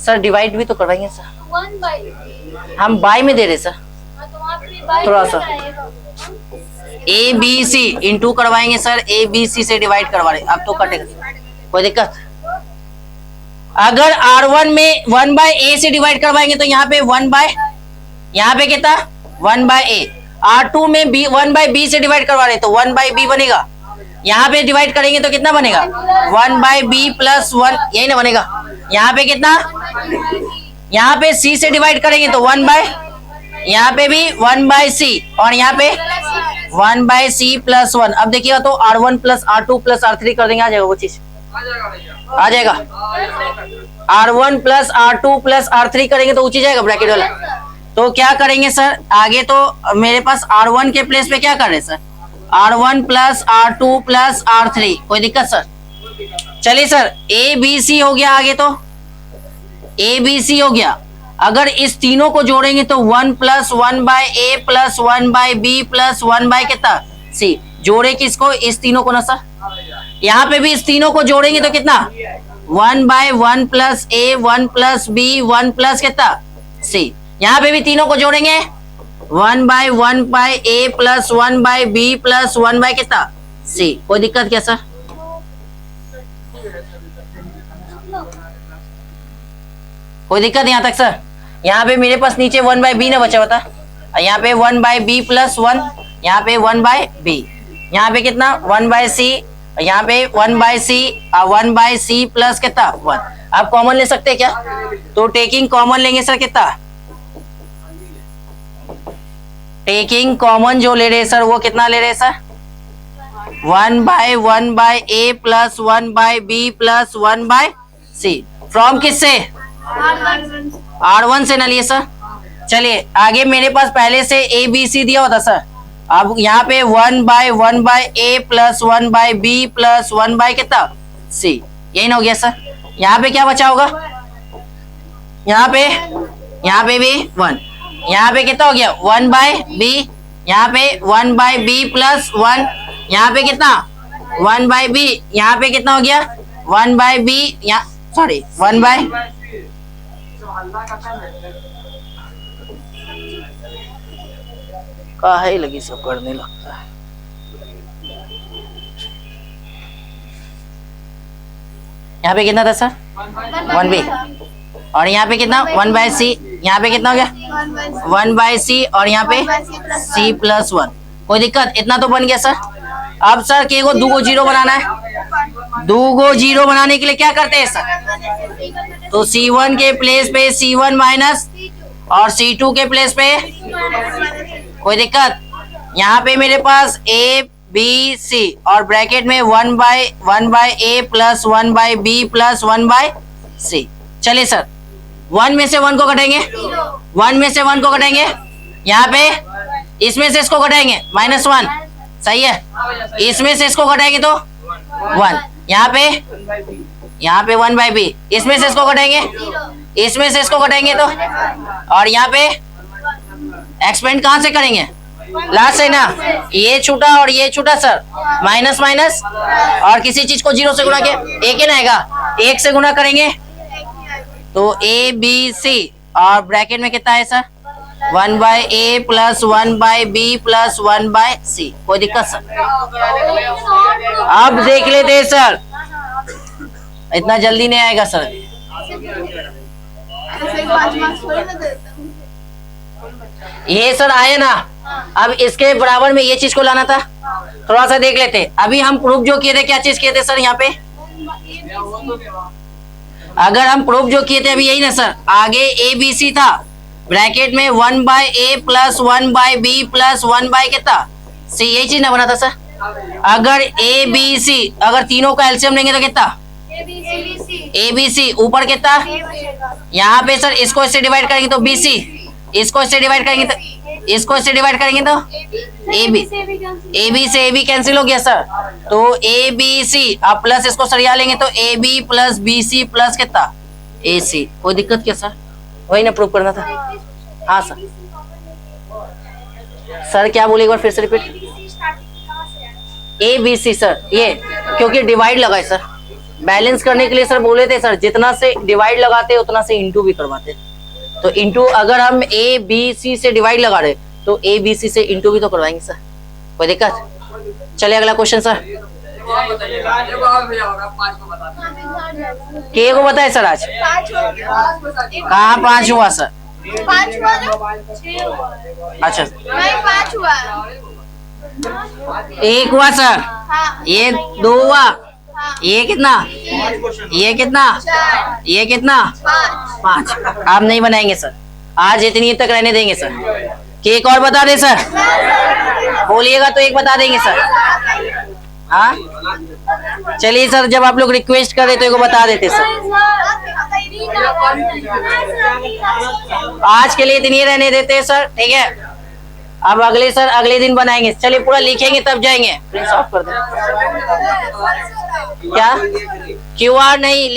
सर डिवाइड भी तो करवाएंगे सर, 1/a, हम बाय में दे रहे सर, हाँ तो वहाँ पे by थोड़ा में सा। आएगा। a b c इंटू करवाएंगे सर, a b c से डिवाइड करवा रहे, अब तो कटेगा, कोई दिक्कत। अगर R1 में 1/a से डिवाइड करवाएंगे तो यहाँ पे यहाँ पे कितना 1/a। R2 में 1/b से डिवाइड करवा रहे तो 1/b बनेगा। यहाँ पे डिवाइड करेंगे तो कितना बनेगा, 1/b + 1, यही ना बनेगा। यहाँ पे कितना, यहाँ पे c से डिवाइड करेंगे तो यहाँ पे भी 1/c, और यहाँ पे 1/c + 1। अब देखिएगा तो R1 + R2 + R3 कर देंगे, आ जाएगा वो चीज, आ जाएगा। R1 + R2 + R3 करेंगे तो ऊंची जाएगा ब्रैकेट वाला। तो क्या करेंगे सर, आगे तो मेरे पास R1 के प्लेस पे क्या कर रहे हैं सर, R1 + R2 + R3, कोई दिक्कत सर। चलिए सर, a b c हो गया, आगे तो a b c हो गया। अगर इस तीनों को जोड़ेंगे तो 1 + 1/a + 1/b + 1/ कितना c। जोड़े किसको, इस तीनों को ना सर। यहाँ पे भी इस तीनों को जोड़ेंगे तो कितना 1/1 + a 1 + b 1 + कितना c। यहाँ पे भी तीनों को जोड़ेंगे 1/1/a + 1/b + 1/ कितना c। कोई दिक्कत क्या सर, कोई दिक्कत यहाँ तक सर। यहाँ पे मेरे पास नीचे 1/b ना बचा होता, यहाँ पे 1/b + 1, यहाँ पे 1/b, यहाँ पे कितना 1/c, यहाँ पे 1/c 1/c + कितना 1। आप कॉमन ले सकते हैं क्या, तो टेकिंग कॉमन लेंगे सर, कितना टेकिंग कॉमन जो ले रहे हैं सर वो कितना ले रहे हैं sir, 1/1/a + 1/b + 1/c। From किससे, R1 से ना लिए सर। चलिए आगे मेरे पास पहले से a b c दिया होता सर, अब यहाँ पे 1/1/a + 1/b + 1/ कितना c, यही ना हो गया सर। यहाँ पे क्या बचा होगा, यहाँ पे भी 1, यहाँ पे कितना हो गया 1/b, यहाँ पे 1/b + 1, यहाँ पे कितना 1/b, यहाँ पे कितना हो गया 1/b, यहाँ सॉरी 1/, काहे लगी सब करने लगता है। यहाँ पे कितना था सर 1b, और यहाँ पे कितना 1/c, यहाँ पे कितना हो गया 1/c, और यहाँ पे c + 1। कोई दिक्कत, इतना तो बन गया सर। अब सर के को 2 जीरो बनाना है, 2 जीरो बनाने के लिए क्या करते हैं सर, तो C1 के प्लेस पे C1 माइनस और C2 के प्लेस पे, कोई दिक्कत। यहाँ पे मेरे पास A B C और ब्रैकेट में 1/1/a + 1/b + 1/c। चलिए सर 1 में से 1 को कटेंगे, 1 में से 1 को कटेंगे, यहाँ पे इसमें से इसको घटाएंगे -1, सही है। इसमें से इसको घटाएंगे तो 1, यहाँ पे 1/b, इसमें से इसको घटाएंगे, इसमें से इसको घटाएंगे तो, और यहाँ पे एक्सपेंड कहाँ से करेंगे, लास्ट से ना, ये छूटा और ये छूटा सर, माइनस और किसी चीज को 0 से गुणा के 1 ही ना आएगा, 1 से गुणा करेंगे तो ए बी सी और ब्रैकेट में कितना है sir 1/a plus 1/b plus 1/c। कोई दिक्कत सर? अब देख लेते हैं सर, इतना जल्दी नहीं आएगा सर। ये सर आए ना, अब इसके बराबर में ये चीज को लाना था। थोड़ा सा देख लेते। अभी हम प्रूफ जो किए थे, क्या चीज किए थे सर यहाँ पे? अगर हम प्रूफ जो किए थे अभी यही ना सर, आगे ए बी सी था, ब्रैकेट में 1/a प्लस 1/b प्लस 1/ कितना सी, यही चीज ना बना था सर। अगर ए बी सी अगर तीनों का एलसीएम लेंगे तो कितना ए बी सी, ऊपर कितना यहाँ पे सर, इसको इससे डिवाइड करेंगे तो बी सी, इसको इससे डिवाइड करेंगे तो इसको इससे डिवाइड करेंगे तो ए बी से ए बी कैंसिल हो गया सर। तो ए बी सी आप प्लस इसको सरिया लेंगे तो a b plus b c plus कितना ए सी। कोई दिक्कत क्या सर? वही ना प्रूव करना था। हाँ सर। सर क्या बोले एक बार फिर से repeat. A b c sir, ये क्योंकि डिवाइड लगा है सर, बैलेंस करने के लिए सर बोले थे सर, जितना से डिवाइड लगाते उतना से इंटू भी करवाते। तो इंटू अगर हम ए बी सी से डिवाइड लगा रहे तो ए बी सी से इंटू भी तो करवाएंगे सर। कोई दिक्कत? चलिए अगला क्वेश्चन सर। के को बताए सर आज? कहाँ 5 हुआ सर? अच्छा 5 हुआ, 1 हुआ सर, ये 2 हुआ, ये कितना, ये कितना, ये कितना 5। आप नहीं बनाएंगे सर, आज इतनी तक रहने देंगे सर। केक और बता दे सर, बोलिएगा तो एक बता देंगे सर। हाँ चलिए सर, जब आप लोग रिक्वेस्ट करें तो एक बता देते सर। आज के लिए इतनी रहने देते हैं सर, ठीक है। अब अगले सर अगले दिन बनाएंगे। चलिए पूरा लिखेंगे तब जाएंगे। प्रिंट ऑफ कर दे। क्या QR नहीं